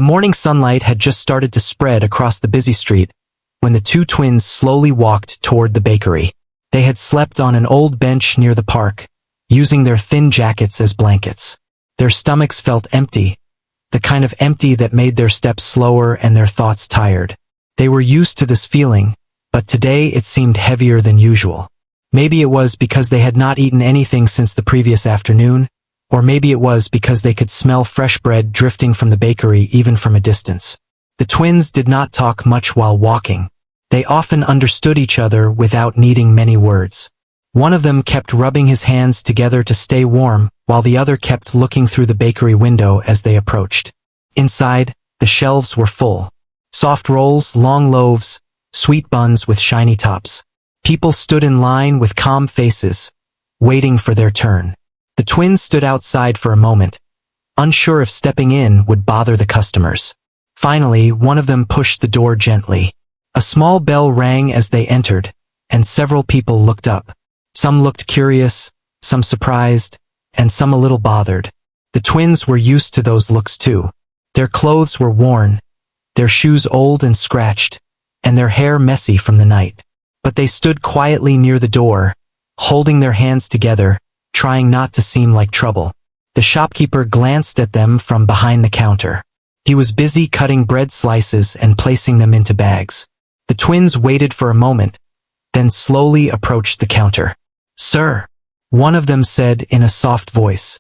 morning sunlight had just started to spread across the busy street when the two twins slowly walked toward the bakery. They had slept on an old bench near the park, using their thin jackets as blankets. Their stomachs felt empty, the kind of empty that made their steps slower and their thoughts tired. They were used to this feeling, but today it seemed heavier than usual. Maybe it was because they had not eaten anything since the previous afternoon, or maybe it was because they could smell fresh bread drifting from the bakery even from a distance. The twins did not talk much while walking. They often understood each other without needing many words. One of them kept rubbing his hands together to stay warm, while the other kept looking through the bakery window as they approached. Inside, the shelves were full. Soft rolls, long loaves, sweet buns with shiny tops. People stood in line with calm faces, waiting for their turn. The twins stood outside for a moment, unsure if stepping in would bother the customers. Finally, one of them pushed the door gently. A small bell rang as they entered, and several people looked up. Some looked curious, some surprised, and some a little bothered. The twins were used to those looks too. Their clothes were worn, their shoes old and scratched, and their hair messy from the night. But they stood quietly near the door, holding their hands together, trying not to seem like trouble. The shopkeeper glanced at them from behind the counter. He was busy cutting bread slices and placing them into bags. The twins waited for a moment, then slowly approached the counter. "Sir," one of them said in a soft voice,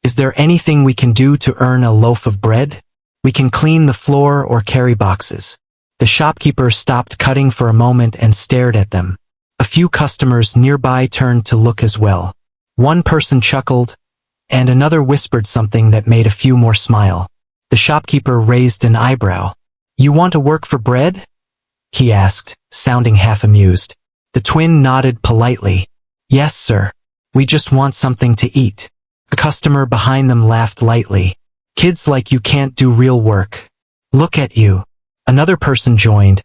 "is there anything we can do to earn a loaf of bread? We can clean the floor or carry boxes." The shopkeeper stopped cutting for a moment and stared at them. A few customers nearby turned to look as well. One person chuckled, and another whispered something that made a few more smile. The shopkeeper raised an eyebrow. "You want to work for bread?" he asked, sounding half amused. The twin nodded politely. "Yes, sir. We just want something to eat." A customer behind them laughed lightly. "Kids like you can't do real work. Look at you." Another person joined.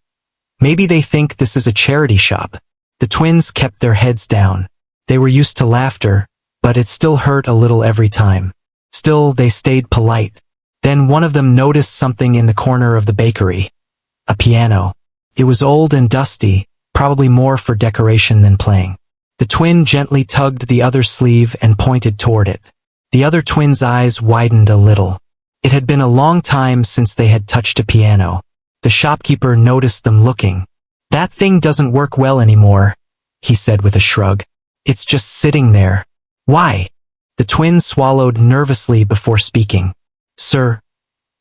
"Maybe they think this is a charity shop." The twins kept their heads down. They were used to laughter, but it still hurt a little every time. Still, they stayed polite. Then one of them noticed something in the corner of the bakery. A piano. It was old and dusty, probably more for decoration than playing. The twin gently tugged the other's sleeve and pointed toward it. The other twin's eyes widened a little. It had been a long time since they had touched a piano. The shopkeeper noticed them looking. "That thing doesn't work well anymore," he said with a shrug. "It's just sitting there." "Why?" The twin swallowed nervously before speaking. "Sir,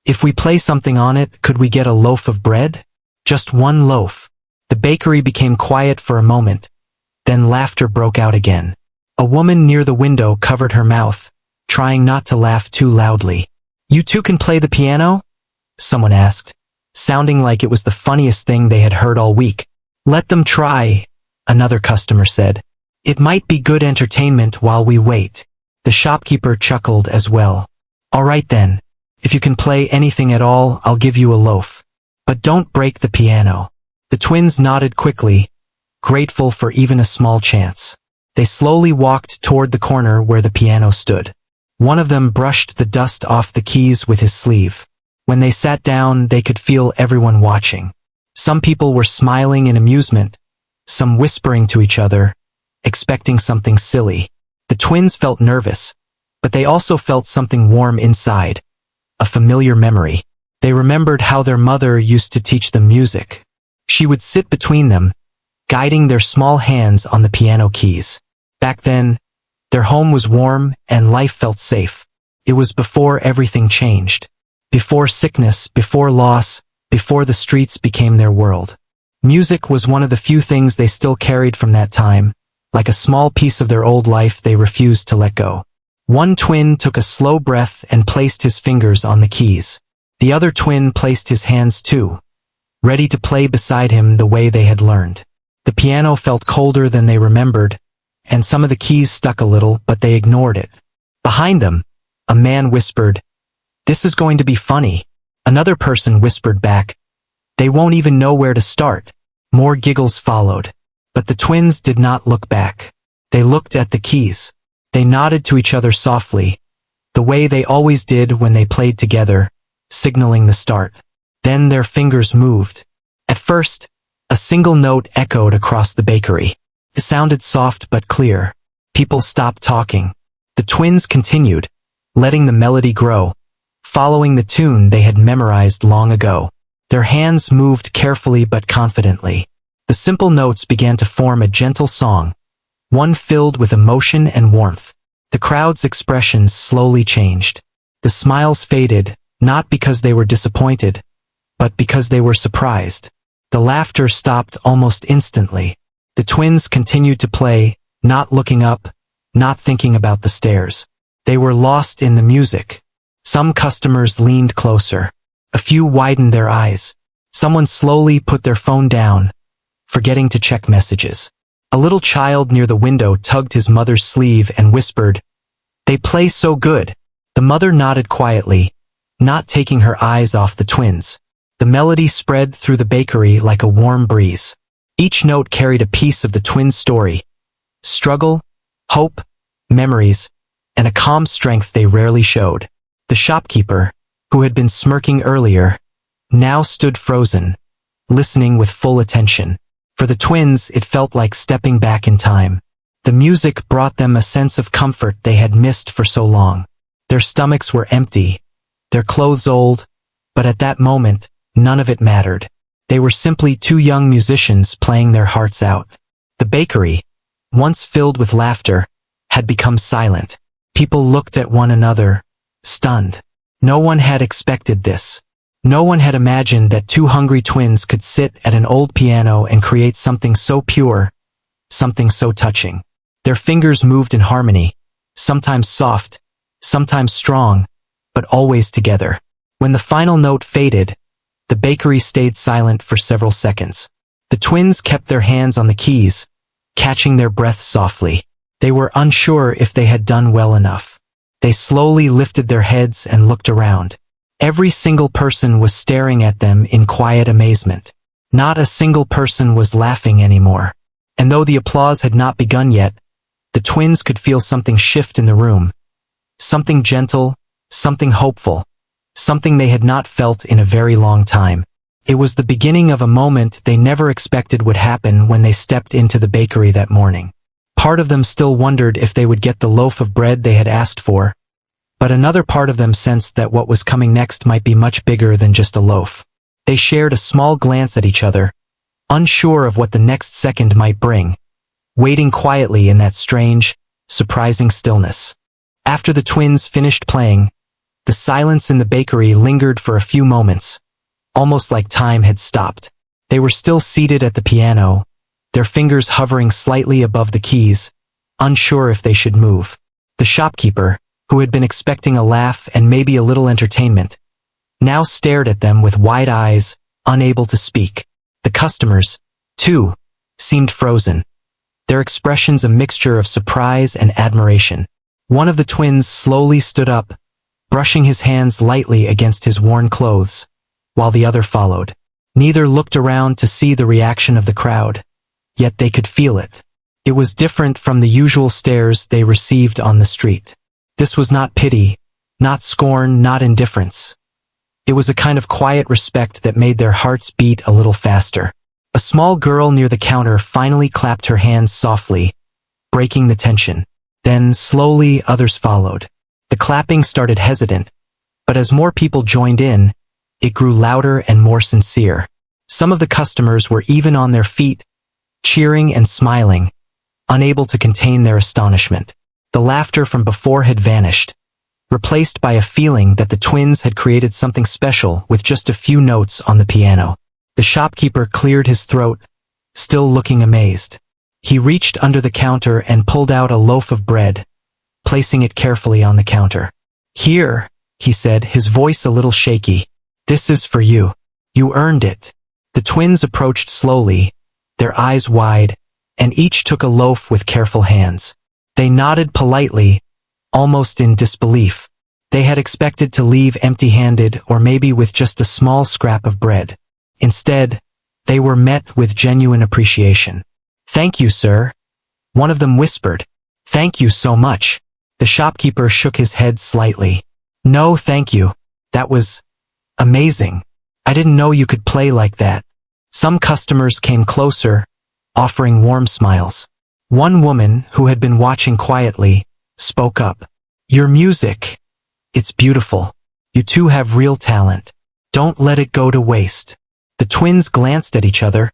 if we play something on it, could we get a loaf of bread? Just one loaf." The bakery became quiet for a moment. Then laughter broke out again. A woman near the window covered her mouth, trying not to laugh too loudly. "You two can play the piano?" someone asked, sounding like it was the funniest thing they had heard all week. "Let them try," another customer said. "It might be good entertainment while we wait." The shopkeeper chuckled as well. "All right then. If you can play anything at all, I'll give you a loaf. But don't break the piano." The twins nodded quickly, grateful for even a small chance. They slowly walked toward the corner where the piano stood. One of them brushed the dust off the keys with his sleeve. When they sat down, they could feel everyone watching. Some people were smiling in amusement, some whispering to each other, expecting something silly. The twins felt nervous, but they also felt something warm inside, a familiar memory. They remembered how their mother used to teach them music. She would sit between them, guiding their small hands on the piano keys. Back then, their home was warm and life felt safe. It was before everything changed. Before sickness, before loss, before the streets became their world. Music was one of the few things they still carried from that time, like a small piece of their old life they refused to let go. One twin took a slow breath and placed his fingers on the keys. The other twin placed his hands too, ready to play beside him the way they had learned. The piano felt colder than they remembered, and some of the keys stuck a little, but they ignored it. Behind them, a man whispered, "This is going to be funny." Another person whispered back, "They won't even know where to start." More giggles followed, but the twins did not look back. They looked at the keys. They nodded to each other softly, the way they always did when they played together, signaling the start. Then their fingers moved. At first, a single note echoed across the bakery. It sounded soft but clear. People stopped talking. The twins continued, letting the melody grow, following the tune they had memorized long ago. Their hands moved carefully but confidently. The simple notes began to form a gentle song, one filled with emotion and warmth. The crowd's expressions slowly changed. The smiles faded, not because they were disappointed, but because they were surprised. The laughter stopped almost instantly. The twins continued to play, not looking up, not thinking about the stairs. They were lost in the music. Some customers leaned closer. A few widened their eyes. Someone slowly put their phone down, forgetting to check messages. A little child near the window tugged his mother's sleeve and whispered, "They play so good." The mother nodded quietly, not taking her eyes off the twins. The melody spread through the bakery like a warm breeze. Each note carried a piece of the twins' story: struggle, hope, memories, and a calm strength they rarely showed. The shopkeeper, who had been smirking earlier, now stood frozen, listening with full attention. For the twins, it felt like stepping back in time. The music brought them a sense of comfort they had missed for so long. Their stomachs were empty, their clothes old, but at that moment, none of it mattered. They were simply two young musicians playing their hearts out. The bakery, once filled with laughter, had become silent. People looked at one another, stunned. No one had expected this. No one had imagined that two hungry twins could sit at an old piano and create something so pure, something so touching. Their fingers moved in harmony, sometimes soft, sometimes strong, but always together. When the final note faded, the bakery stayed silent for several seconds. The twins kept their hands on the keys, catching their breath softly. They were unsure if they had done well enough. They slowly lifted their heads and looked around. Every single person was staring at them in quiet amazement. Not a single person was laughing anymore. And though the applause had not begun yet, the twins could feel something shift in the room. Something gentle, something hopeful, something they had not felt in a very long time. It was the beginning of a moment they never expected would happen when they stepped into the bakery that morning. Part of them still wondered if they would get the loaf of bread they had asked for, but another part of them sensed that what was coming next might be much bigger than just a loaf. They shared a small glance at each other, unsure of what the next second might bring, waiting quietly in that strange, surprising stillness. After the twins finished playing, the silence in the bakery lingered for a few moments, almost like time had stopped. They were still seated at the piano, their fingers hovering slightly above the keys, unsure if they should move. The shopkeeper, who had been expecting a laugh and maybe a little entertainment, now stared at them with wide eyes, unable to speak. The customers, too, seemed frozen, their expressions a mixture of surprise and admiration. One of the twins slowly stood up, brushing his hands lightly against his worn clothes, while the other followed. Neither looked around to see the reaction of the crowd, yet they could feel it. It was different from the usual stares they received on the street. This was not pity, not scorn, not indifference. It was a kind of quiet respect that made their hearts beat a little faster. A small girl near the counter finally clapped her hands softly, breaking the tension. Then, slowly, others followed. The clapping started hesitant, but as more people joined in, it grew louder and more sincere. Some of the customers were even on their feet, cheering and smiling, unable to contain their astonishment. The laughter from before had vanished, replaced by a feeling that the twins had created something special with just a few notes on the piano. The shopkeeper cleared his throat, still looking amazed. He reached under the counter and pulled out a loaf of bread, placing it carefully on the counter. "Here," he said, his voice a little shaky. "This is for you. You earned it." The twins approached slowly, their eyes wide, and each took a loaf with careful hands. They nodded politely, almost in disbelief. They had expected to leave empty-handed or maybe with just a small scrap of bread. Instead, they were met with genuine appreciation. "Thank you, sir," one of them whispered. "Thank you so much." The shopkeeper shook his head slightly. "No, thank you. That was Amazing. I didn't know you could play like that. Some customers came closer, offering warm smiles. One woman, who had been watching quietly, spoke up. Your music. It's beautiful. You two have real talent. Don't let it go to waste. The twins glanced at each other,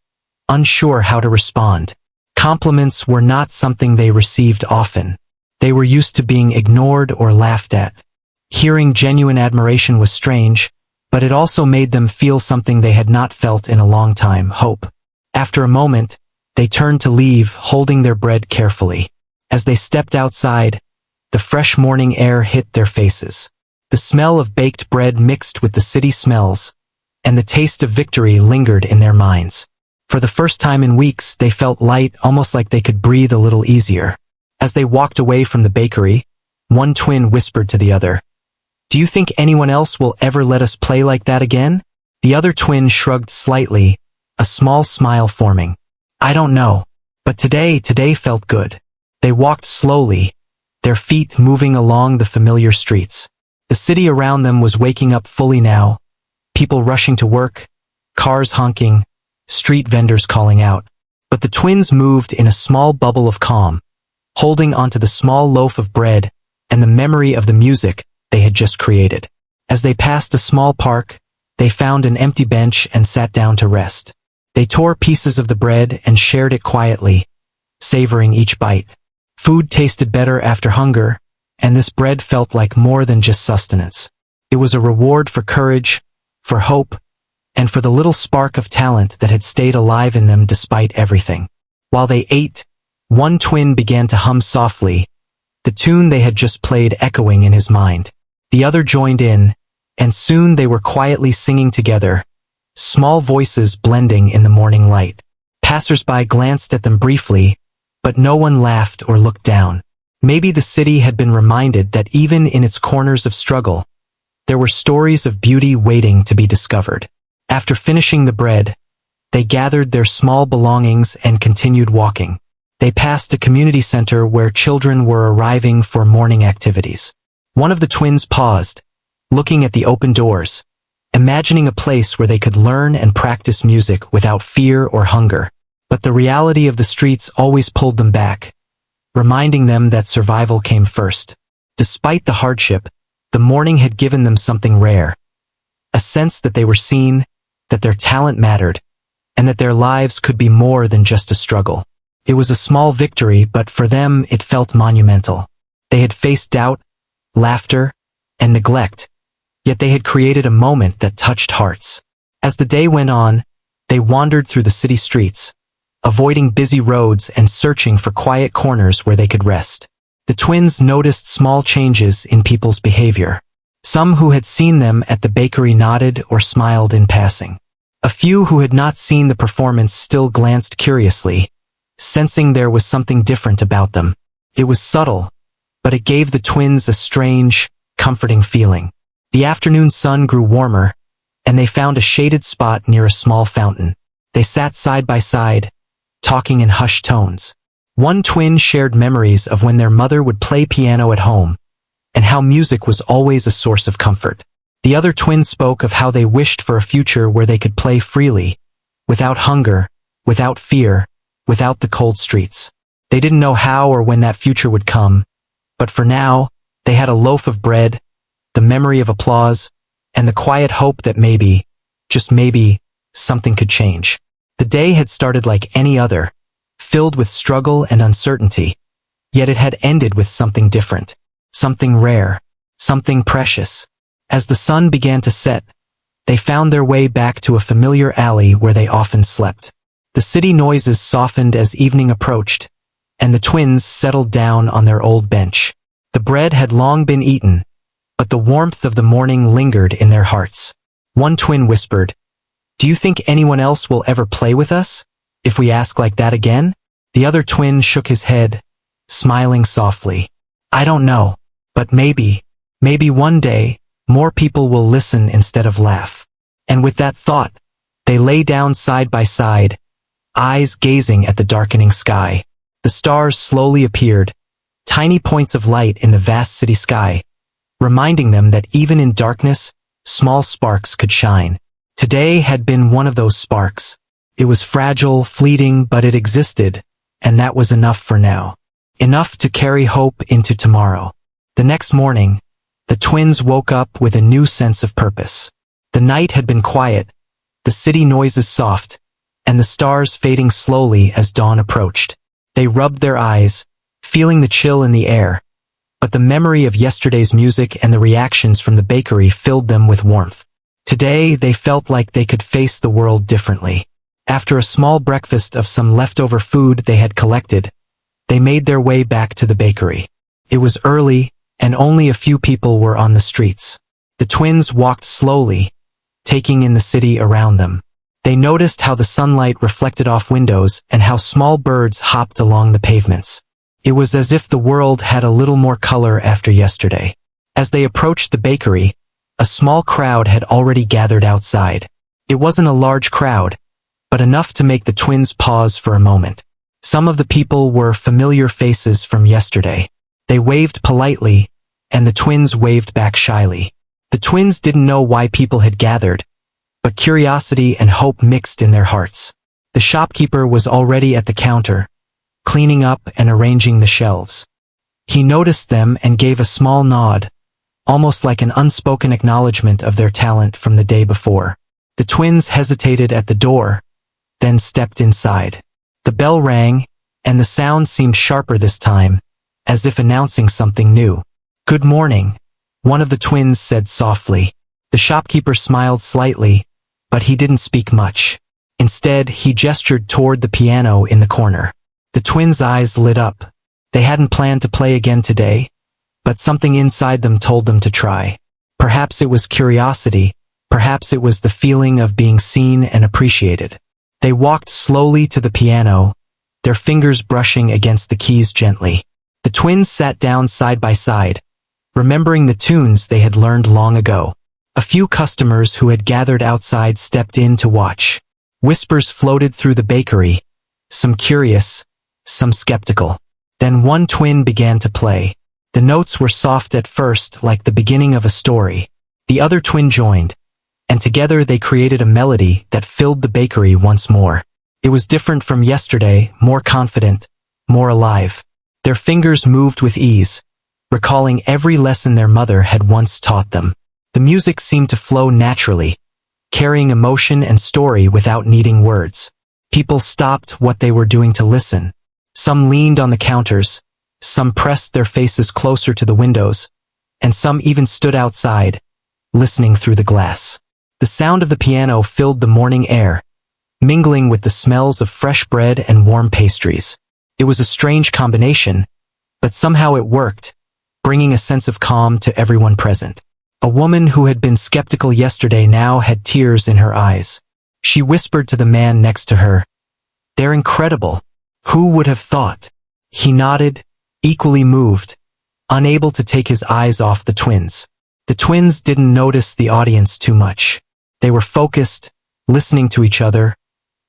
unsure how to respond. Compliments were not something they received often. They were used to being ignored or laughed at. Hearing genuine admiration was strange, but it also made them feel something they had not felt in a long time, hope. After a moment, they turned to leave, holding their bread carefully. As they stepped outside, the fresh morning air hit their faces. The smell of baked bread mixed with the city smells, and the taste of victory lingered in their minds. For the first time in weeks, they felt light, almost like they could breathe a little easier. As they walked away from the bakery, one twin whispered to the other, "Do you think anyone else will ever let us play like that again?" The other twin shrugged slightly, a small smile forming. "I don't know, but today felt good." They walked slowly, their feet moving along the familiar streets. The city around them was waking up fully now, people rushing to work, cars honking, street vendors calling out. But the twins moved in a small bubble of calm, holding onto the small loaf of bread and the memory of the music they had just created. As they passed a small park, they found an empty bench and sat down to rest. They tore pieces of the bread and shared it quietly, savoring each bite. Food tasted better after hunger, and this bread felt like more than just sustenance. It was a reward for courage, for hope, and for the little spark of talent that had stayed alive in them despite everything. While they ate, one twin began to hum softly, the tune they had just played echoing in his mind. The other joined in, and soon they were quietly singing together, small voices blending in the morning light. Passers-by glanced at them briefly, but no one laughed or looked down. Maybe the city had been reminded that even in its corners of struggle, there were stories of beauty waiting to be discovered. After finishing the bread, they gathered their small belongings and continued walking. They passed a community center where children were arriving for morning activities. One of the twins paused, looking at the open doors, imagining a place where they could learn and practice music without fear or hunger. But the reality of the streets always pulled them back, reminding them that survival came first. Despite the hardship, the morning had given them something rare, a sense that they were seen, that their talent mattered, and that their lives could be more than just a struggle. It was a small victory, but for them it felt monumental. They had faced doubt, laughter, and neglect, yet they had created a moment that touched hearts. As the day went on, they wandered through the city streets, avoiding busy roads and searching for quiet corners where they could rest. The twins noticed small changes in people's behavior. Some who had seen them at the bakery nodded or smiled in passing. A few who had not seen the performance still glanced curiously, sensing there was something different about them. It was subtle, but it gave the twins a strange, comforting feeling. The afternoon sun grew warmer, and they found a shaded spot near a small fountain. They sat side by side, talking in hushed tones. One twin shared memories of when their mother would play piano at home, and how music was always a source of comfort. The other twin spoke of how they wished for a future where they could play freely, without hunger, without fear, without the cold streets. They didn't know how or when that future would come, but for now, they had a loaf of bread, the memory of applause, and the quiet hope that maybe, just maybe, something could change. The day had started like any other, filled with struggle and uncertainty, yet it had ended with something different, something rare, something precious. As the sun began to set, they found their way back to a familiar alley where they often slept. The city noises softened as evening approached, and the twins settled down on their old bench. The bread had long been eaten, but the warmth of the morning lingered in their hearts. One twin whispered, "Do you think anyone else will ever play with us, if we ask like that again?" The other twin shook his head, smiling softly. "I don't know, but maybe one day, more people will listen instead of laugh." And with that thought, they lay down side by side, eyes gazing at the darkening sky. The stars slowly appeared, tiny points of light in the vast city sky, reminding them that even in darkness, small sparks could shine. Today had been one of those sparks. It was fragile, fleeting, but it existed, and that was enough for now. Enough to carry hope into tomorrow. The next morning, the twins woke up with a new sense of purpose. The night had been quiet, the city noises soft, and the stars fading slowly as dawn approached. They rubbed their eyes, feeling the chill in the air, but the memory of yesterday's music and the reactions from the bakery filled them with warmth. Today, they felt like they could face the world differently. After a small breakfast of some leftover food they had collected, they made their way back to the bakery. It was early, and only a few people were on the streets. The twins walked slowly, taking in the city around them. They noticed how the sunlight reflected off windows and how small birds hopped along the pavements. It was as if the world had a little more color after yesterday. As they approached the bakery, a small crowd had already gathered outside. It wasn't a large crowd, but enough to make the twins pause for a moment. Some of the people were familiar faces from yesterday. They waved politely, and the twins waved back shyly. The twins didn't know why people had gathered, but curiosity and hope mixed in their hearts. The shopkeeper was already at the counter, cleaning up and arranging the shelves. He noticed them and gave a small nod, almost like an unspoken acknowledgement of their talent from the day before. The twins hesitated at the door, then stepped inside. The bell rang, and the sound seemed sharper this time, as if announcing something new. "Good morning," one of the twins said softly. The shopkeeper smiled slightly, but he didn't speak much. Instead, he gestured toward the piano in the corner. The twins' eyes lit up. They hadn't planned to play again today, but something inside them told them to try. Perhaps it was curiosity, perhaps it was the feeling of being seen and appreciated. They walked slowly to the piano, their fingers brushing against the keys gently. The twins sat down side by side, remembering the tunes they had learned long ago. A few customers who had gathered outside stepped in to watch. Whispers floated through the bakery, some curious, some skeptical. Then one twin began to play. The notes were soft at first, like the beginning of a story. The other twin joined, and together they created a melody that filled the bakery once more. It was different from yesterday, more confident, more alive. Their fingers moved with ease, recalling every lesson their mother had once taught them. The music seemed to flow naturally, carrying emotion and story without needing words. People stopped what they were doing to listen. Some leaned on the counters, some pressed their faces closer to the windows, and some even stood outside, listening through the glass. The sound of the piano filled the morning air, mingling with the smells of fresh bread and warm pastries. It was a strange combination, but somehow it worked, bringing a sense of calm to everyone present. A woman who had been skeptical yesterday now had tears in her eyes. She whispered to the man next to her, "They're incredible. Who would have thought?" He nodded, equally moved, unable to take his eyes off the twins. The twins didn't notice the audience too much. They were focused, listening to each other,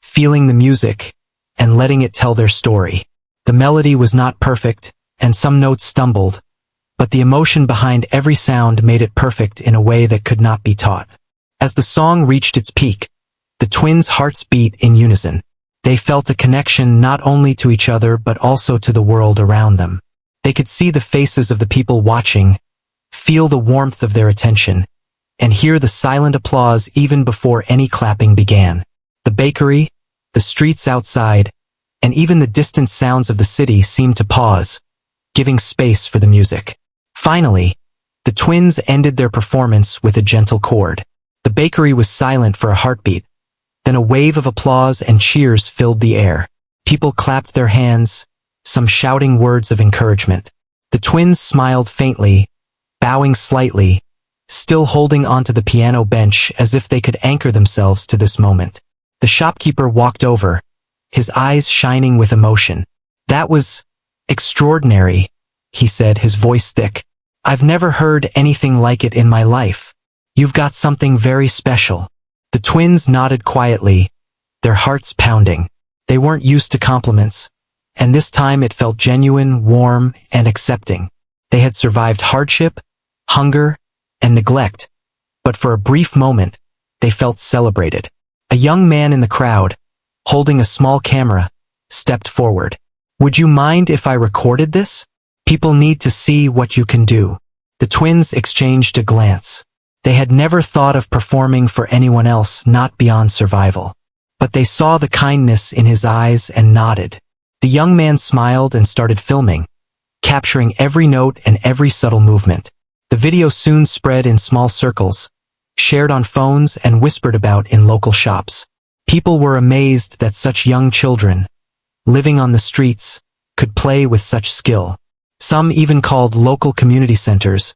feeling the music, and letting it tell their story. The melody was not perfect, and some notes stumbled, but the emotion behind every sound made it perfect in a way that could not be taught. As the song reached its peak, the twins' hearts beat in unison. They felt a connection not only to each other but also to the world around them. They could see the faces of the people watching, feel the warmth of their attention, and hear the silent applause even before any clapping began. The bakery, the streets outside, and even the distant sounds of the city seemed to pause, giving space for the music. Finally, the twins ended their performance with a gentle chord. The bakery was silent for a heartbeat. Then a wave of applause and cheers filled the air. People clapped their hands, some shouting words of encouragement. The twins smiled faintly, bowing slightly, still holding onto the piano bench as if they could anchor themselves to this moment. The shopkeeper walked over, his eyes shining with emotion. "That was extraordinary," he said, his voice thick. "I've never heard anything like it in my life. You've got something very special." The twins nodded quietly, their hearts pounding. They weren't used to compliments, and this time it felt genuine, warm, and accepting. They had survived hardship, hunger, and neglect, but for a brief moment, they felt celebrated. A young man in the crowd, holding a small camera, stepped forward. "Would you mind if I recorded this? People need to see what you can do." The twins exchanged a glance. They had never thought of performing for anyone else not beyond survival. But they saw the kindness in his eyes and nodded. The young man smiled and started filming, capturing every note and every subtle movement. The video soon spread in small circles, shared on phones and whispered about in local shops. People were amazed that such young children, living on the streets, could play with such skill. Some even called local community centers,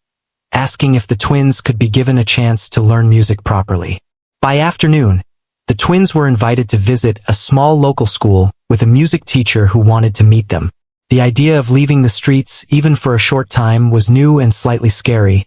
asking if the twins could be given a chance to learn music properly. By afternoon, the twins were invited to visit a small local school with a music teacher who wanted to meet them. The idea of leaving the streets even for a short time was new and slightly scary,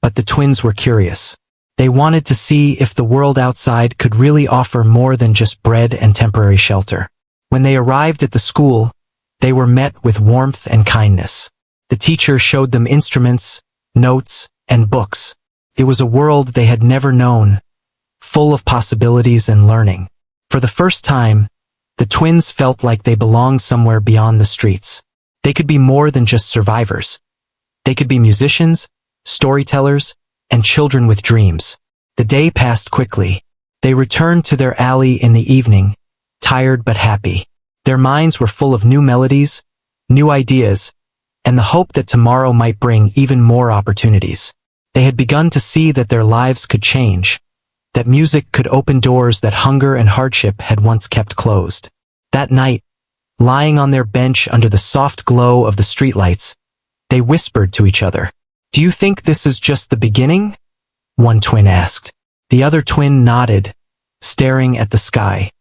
but the twins were curious. They wanted to see if the world outside could really offer more than just bread and temporary shelter. When they arrived at the school, they were met with warmth and kindness. The teacher showed them instruments, notes, and books. It was a world they had never known, full of possibilities and learning. For the first time, the twins felt like they belonged somewhere beyond the streets. They could be more than just survivors. They could be musicians, storytellers, and children with dreams. The day passed quickly. They returned to their alley in the evening, tired but happy. Their minds were full of new melodies, new ideas, and the hope that tomorrow might bring even more opportunities. They had begun to see that their lives could change, that music could open doors that hunger and hardship had once kept closed. That night, lying on their bench under the soft glow of the streetlights, they whispered to each other. "Do you think this is just the beginning?" one twin asked. The other twin nodded, staring at the sky.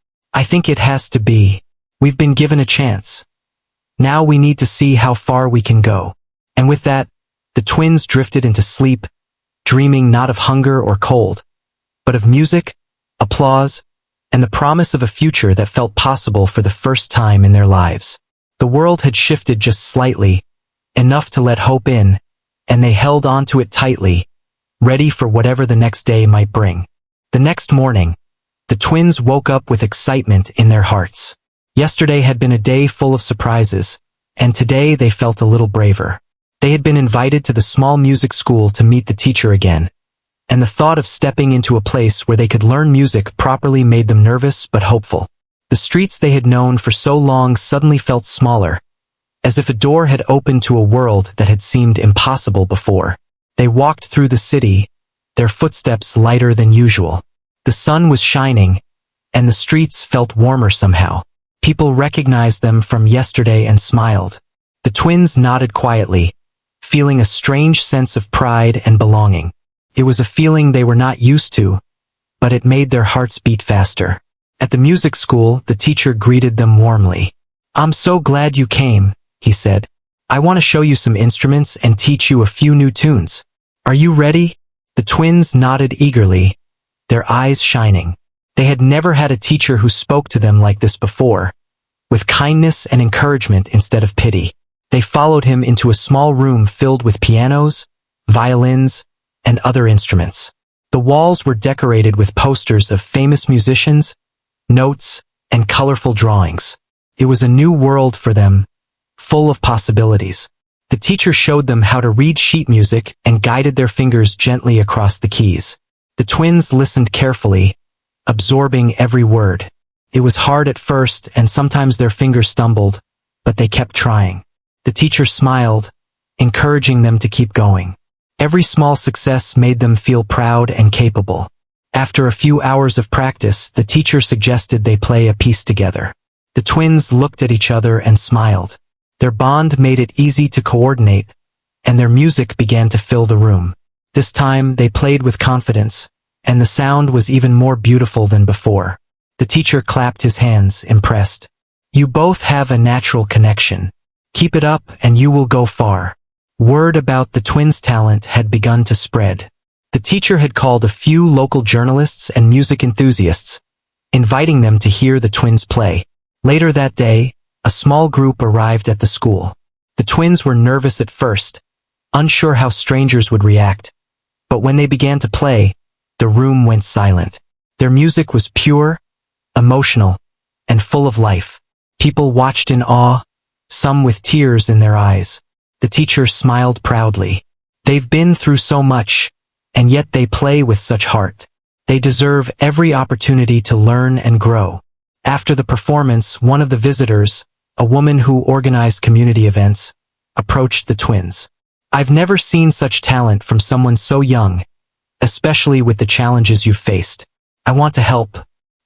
"I think it has to be. We've been given a chance. Now we need to see how far we can go." And with that, the twins drifted into sleep, dreaming not of hunger or cold, but of music, applause, and the promise of a future that felt possible for the first time in their lives. The world had shifted just slightly, enough to let hope in, and they held onto it tightly, ready for whatever the next day might bring. The next morning, the twins woke up with excitement in their hearts. Yesterday had been a day full of surprises, and today they felt a little braver. They had been invited to the small music school to meet the teacher again, and the thought of stepping into a place where they could learn music properly made them nervous but hopeful. The streets they had known for so long suddenly felt smaller, as if a door had opened to a world that had seemed impossible before. They walked through the city, their footsteps lighter than usual. The sun was shining, and the streets felt warmer somehow. People recognized them from yesterday and smiled. The twins nodded quietly, feeling a strange sense of pride and belonging. It was a feeling they were not used to, but it made their hearts beat faster. At the music school, the teacher greeted them warmly. "I'm so glad you came," he said. "I want to show you some instruments and teach you a few new tunes. Are you ready?" The twins nodded eagerly, their eyes shining. They had never had a teacher who spoke to them like this before, with kindness and encouragement instead of pity. They followed him into a small room filled with pianos, violins, and other instruments. The walls were decorated with posters of famous musicians, notes, and colorful drawings. It was a new world for them, full of possibilities. The teacher showed them how to read sheet music and guided their fingers gently across the keys. The twins listened carefully, absorbing every word. It was hard at first, and sometimes their fingers stumbled, but they kept trying. The teacher smiled, encouraging them to keep going. Every small success made them feel proud and capable. After a few hours of practice, the teacher suggested they play a piece together. The twins looked at each other and smiled. Their bond made it easy to coordinate, and their music began to fill the room. This time, they played with confidence, and the sound was even more beautiful than before. The teacher clapped his hands, impressed. "You both have a natural connection. Keep it up and you will go far." Word about the twins' talent had begun to spread. The teacher had called a few local journalists and music enthusiasts, inviting them to hear the twins play. Later that day, a small group arrived at the school. The twins were nervous at first, unsure how strangers would react, but when they began to play, the room went silent. Their music was pure, emotional, and full of life. People watched in awe, some with tears in their eyes. The teacher smiled proudly. They've been through so much, and yet they play with such heart. They deserve every opportunity to learn and grow. After the performance, one of the visitors, a woman who organized community events, approached the twins. I've never seen such talent from someone so young, especially with the challenges you've faced. I want to help.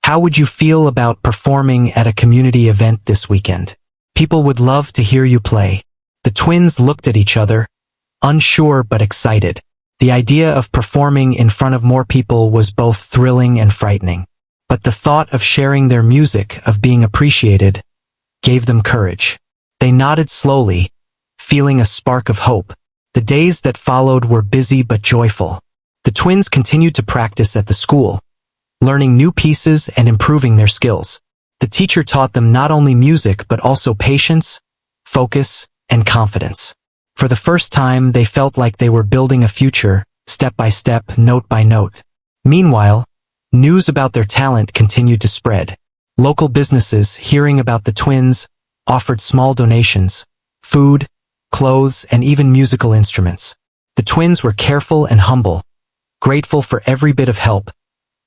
How would you feel about performing at a community event this weekend? People would love to hear you play. The twins looked at each other, unsure but excited. The idea of performing in front of more people was both thrilling and frightening. But the thought of sharing their music, of being appreciated, gave them courage. They nodded slowly, feeling a spark of hope. The days that followed were busy but joyful. The twins continued to practice at the school, learning new pieces and improving their skills. The teacher taught them not only music but also patience, focus, and confidence. For the first time, they felt like they were building a future, step by step, note by note. Meanwhile, news about their talent continued to spread. Local businesses, hearing about the twins, offered small donations, food, clothes, and even musical instruments. The twins were careful and humble, grateful for every bit of help,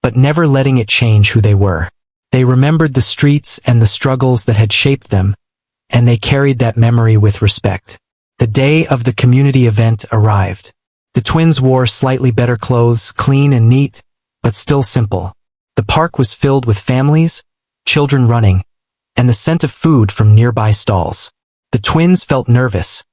but never letting it change who they were. They remembered the streets and the struggles that had shaped them, and they carried that memory with respect. The day of the community event arrived. The twins wore slightly better clothes, clean and neat, but still simple. The park was filled with families, children running, and the scent of food from nearby stalls. The twins felt nervous,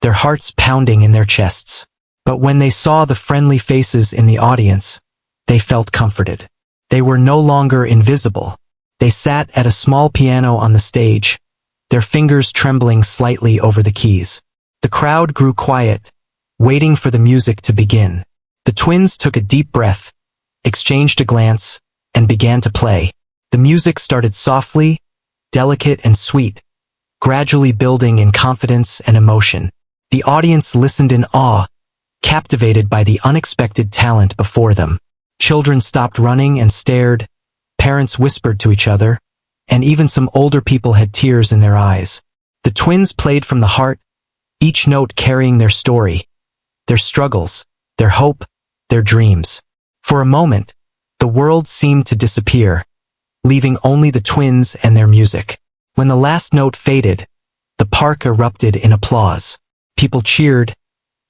their hearts pounding in their chests. But when they saw the friendly faces in the audience, they felt comforted. They were no longer invisible. They sat at a small piano on the stage, their fingers trembling slightly over the keys. The crowd grew quiet, waiting for the music to begin. The twins took a deep breath, exchanged a glance, and began to play. The music started softly, delicate and sweet, gradually building in confidence and emotion. The audience listened in awe, captivated by the unexpected talent before them. Children stopped running and stared, parents whispered to each other, and even some older people had tears in their eyes. The twins played from the heart, each note carrying their story, their struggles, their hope, their dreams. For a moment, the world seemed to disappear, leaving only the twins and their music. When the last note faded, the park erupted in applause. People cheered,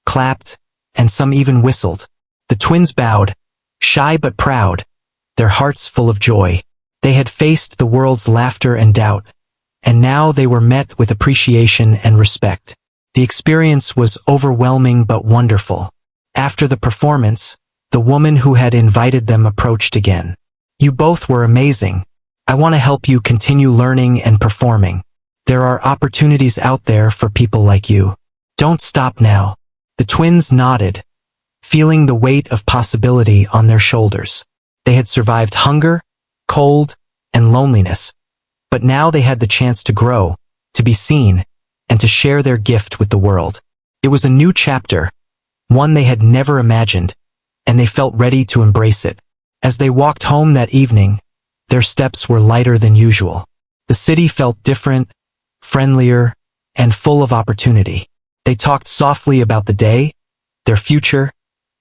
clapped, and some even whistled. The twins bowed, shy but proud, their hearts full of joy. They had faced the world's laughter and doubt, and now they were met with appreciation and respect. The experience was overwhelming but wonderful. After the performance, the woman who had invited them approached again. You both were amazing. I want to help you continue learning and performing. There are opportunities out there for people like you. Don't stop now. The twins nodded, feeling the weight of possibility on their shoulders. They had survived hunger, cold, and loneliness, but now they had the chance to grow, to be seen, and to share their gift with the world. It was a new chapter, one they had never imagined, and they felt ready to embrace it. As they walked home that evening, their steps were lighter than usual. The city felt different, friendlier, and full of opportunity. They talked softly about the day, their future,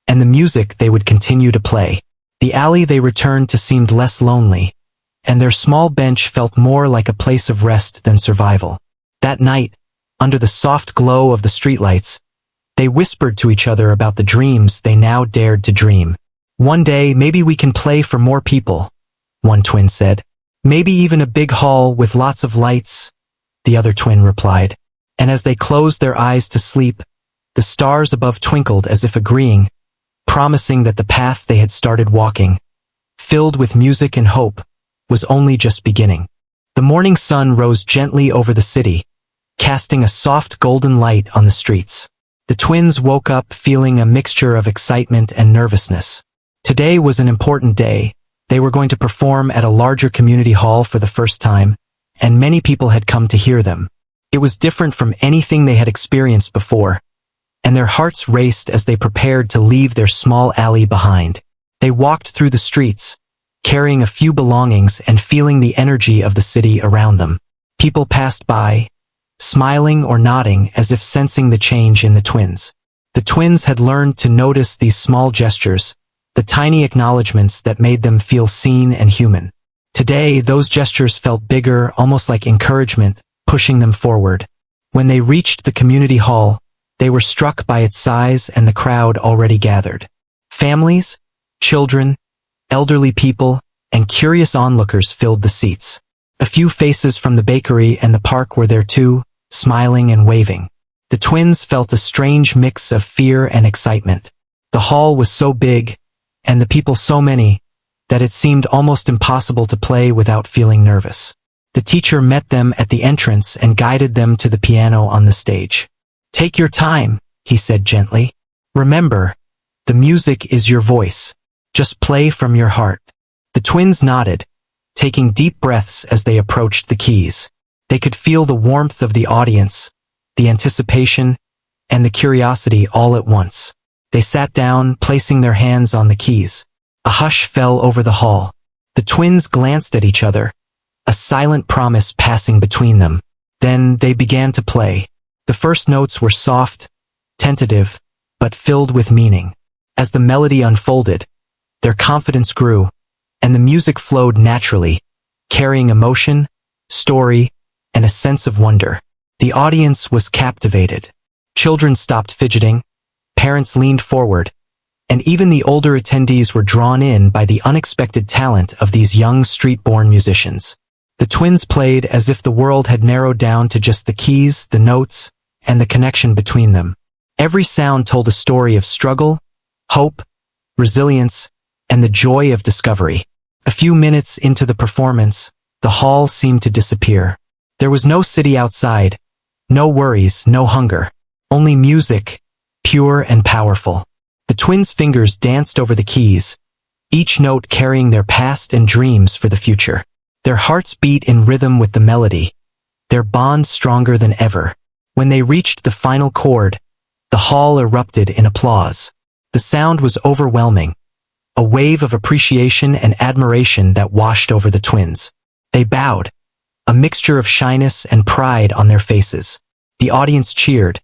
and the music they would continue to play. The alley they returned to seemed less lonely, and their small bench felt more like a place of rest than survival. That night, under the soft glow of the streetlights, they whispered to each other about the dreams they now dared to dream. One day, maybe we can play for more people, one twin said. Maybe even a big hall with lots of lights, the other twin replied. And as they closed their eyes to sleep, the stars above twinkled as if agreeing, promising that the path they had started walking, filled with music and hope, was only just beginning. The morning sun rose gently over the city, casting a soft golden light on the streets. The twins woke up feeling a mixture of excitement and nervousness. Today was an important day. They were going to perform at a larger community hall for the first time, and many people had come to hear them. It was different from anything they had experienced before, and their hearts raced as they prepared to leave their small alley behind. They walked through the streets, carrying a few belongings and feeling the energy of the city around them. People passed by, smiling or nodding as if sensing the change in the twins. The twins had learned to notice these small gestures, the tiny acknowledgments that made them feel seen and human. Today, those gestures felt bigger, almost like encouragement, pushing them forward. When they reached the community hall, they were struck by its size and the crowd already gathered. Families, children, elderly people, and curious onlookers filled the seats. A few faces from the bakery and the park were there too, smiling and waving. The twins felt a strange mix of fear and excitement. The hall was so big, and the people so many, that it seemed almost impossible to play without feeling nervous. The teacher met them at the entrance and guided them to the piano on the stage. "Take your time," he said gently. "Remember, the music is your voice. Just play from your heart." The twins nodded, taking deep breaths as they approached the keys. They could feel the warmth of the audience, the anticipation, and the curiosity all at once. They sat down, placing their hands on the keys. A hush fell over the hall. The twins glanced at each other, a silent promise passing between them. Then they began to play. The first notes were soft, tentative, but filled with meaning. As the melody unfolded, their confidence grew, and the music flowed naturally, carrying emotion, story, and a sense of wonder. The audience was captivated. Children stopped fidgeting, parents leaned forward, and even the older attendees were drawn in by the unexpected talent of these young street-born musicians. The twins played as if the world had narrowed down to just the keys, the notes, and the connection between them. Every sound told a story of struggle, hope, resilience, and the joy of discovery. A few minutes into the performance, the hall seemed to disappear. There was no city outside, no worries, no hunger, only music, pure and powerful. The twins' fingers danced over the keys, each note carrying their past and dreams for the future. Their hearts beat in rhythm with the melody, their bond stronger than ever. When they reached the final chord, the hall erupted in applause. The sound was overwhelming, a wave of appreciation and admiration that washed over the twins. They bowed, a mixture of shyness and pride on their faces. The audience cheered,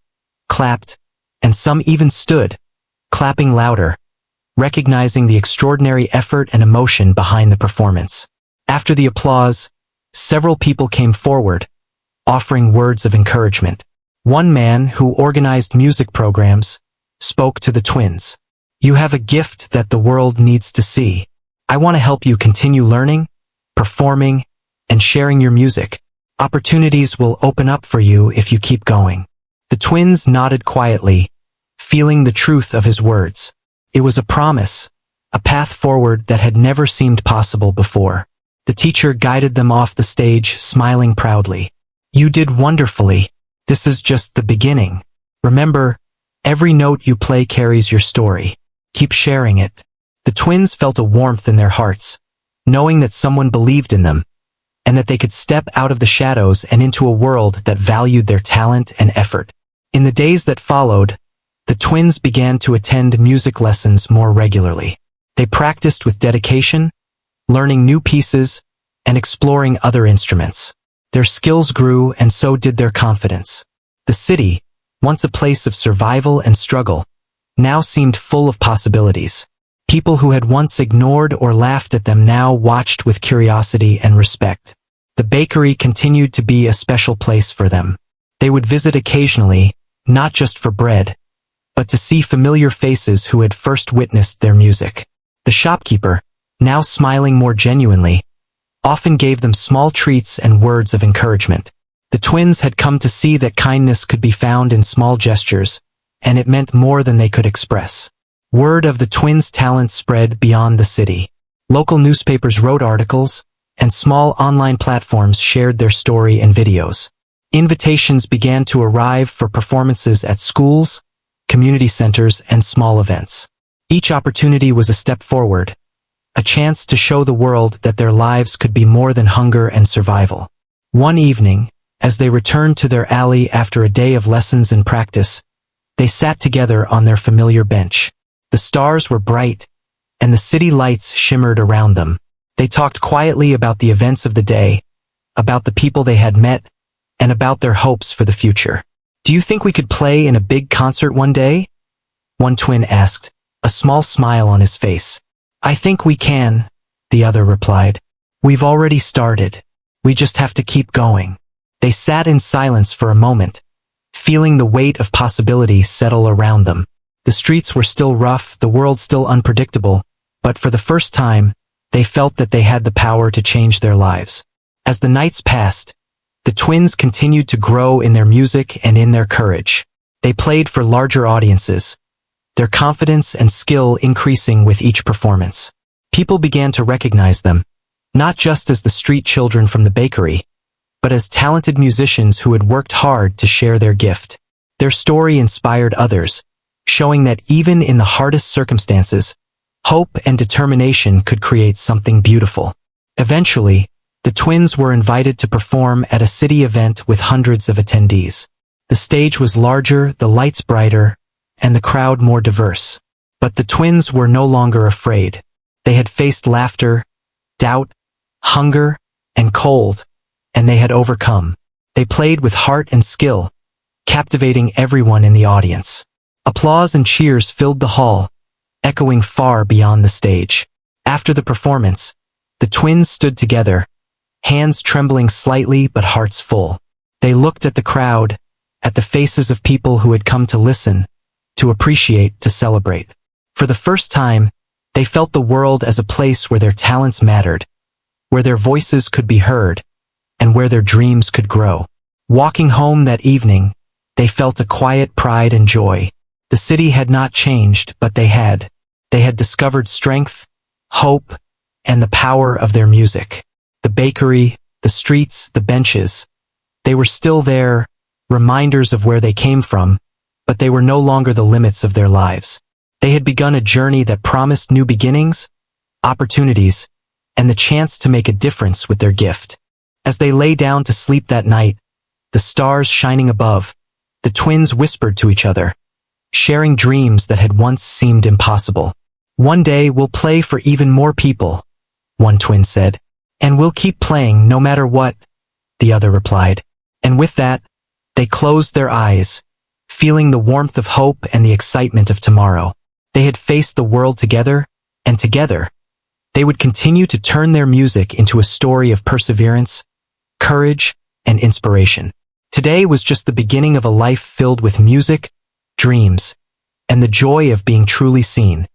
clapped, and some even stood, clapping louder, recognizing the extraordinary effort and emotion behind the performance. After the applause, several people came forward, offering words of encouragement. One man, who organized music programs, spoke to the twins. "You have a gift that the world needs to see. I want to help you continue learning, performing, and sharing your music. Opportunities will open up for you if you keep going." The twins nodded quietly, feeling the truth of his words. It was a promise, a path forward that had never seemed possible before. The teacher guided them off the stage, smiling proudly. "You did wonderfully. This is just the beginning. Remember, every note you play carries your story. Keep sharing it." The twins felt a warmth in their hearts, knowing that someone believed in them, and that they could step out of the shadows and into a world that valued their talent and effort. In the days that followed, the twins began to attend music lessons more regularly. They practiced with dedication, learning new pieces, and exploring other instruments. Their skills grew, and so did their confidence. The city, once a place of survival and struggle, now seemed full of possibilities. People who had once ignored or laughed at them now watched with curiosity and respect. The bakery continued to be a special place for them. They would visit occasionally, not just for bread, but to see familiar faces who had first witnessed their music. The shopkeeper, now smiling more genuinely, often gave them small treats and words of encouragement. The twins had come to see that kindness could be found in small gestures, and it meant more than they could express. Word of the twins' talent spread beyond the city. Local newspapers wrote articles, and small online platforms shared their story and videos. Invitations began to arrive for performances at schools, community centers, and small events. Each opportunity was a step forward, a chance to show the world that their lives could be more than hunger and survival. One evening, as they returned to their alley after a day of lessons and practice, they sat together on their familiar bench. The stars were bright, and the city lights shimmered around them. They talked quietly about the events of the day, about the people they had met, and about their hopes for the future. "Do you think we could play in a big concert one day?" one twin asked, a small smile on his face. "I think we can," the other replied. "We've already started. We just have to keep going." They sat in silence for a moment, feeling the weight of possibility settle around them. The streets were still rough, the world still unpredictable, but for the first time, they felt that they had the power to change their lives. As the nights passed, the twins continued to grow in their music and in their courage. They played for larger audiences, their confidence and skill increasing with each performance. People began to recognize them, not just as the street children from the bakery, but as talented musicians who had worked hard to share their gift. Their story inspired others, showing that even in the hardest circumstances, hope and determination could create something beautiful. Eventually, the twins were invited to perform at a city event with hundreds of attendees. The stage was larger, the lights brighter, and the crowd more diverse. But the twins were no longer afraid. They had faced laughter, doubt, hunger, and cold, and they had overcome. They played with heart and skill, captivating everyone in the audience. Applause and cheers filled the hall, echoing far beyond the stage. After the performance, the twins stood together, hands trembling slightly but hearts full. They looked at the crowd, at the faces of people who had come to listen, to appreciate, to celebrate. For the first time, they felt the world as a place where their talents mattered, where their voices could be heard, and where their dreams could grow. Walking home that evening, they felt a quiet pride and joy. The city had not changed, but they had. They had discovered strength, hope, and the power of their music. The bakery, the streets, the benches, they were still there, reminders of where they came from, but they were no longer the limits of their lives. They had begun a journey that promised new beginnings, opportunities, and the chance to make a difference with their gift. As they lay down to sleep that night, the stars shining above, the twins whispered to each other, sharing dreams that had once seemed impossible. "One day we'll play for even more people," one twin said. "And we'll keep playing no matter what," the other replied. And with that, they closed their eyes, feeling the warmth of hope and the excitement of tomorrow. They had faced the world together, and together, they would continue to turn their music into a story of perseverance, courage, and inspiration. Today was just the beginning of a life filled with music, dreams, and the joy of being truly seen.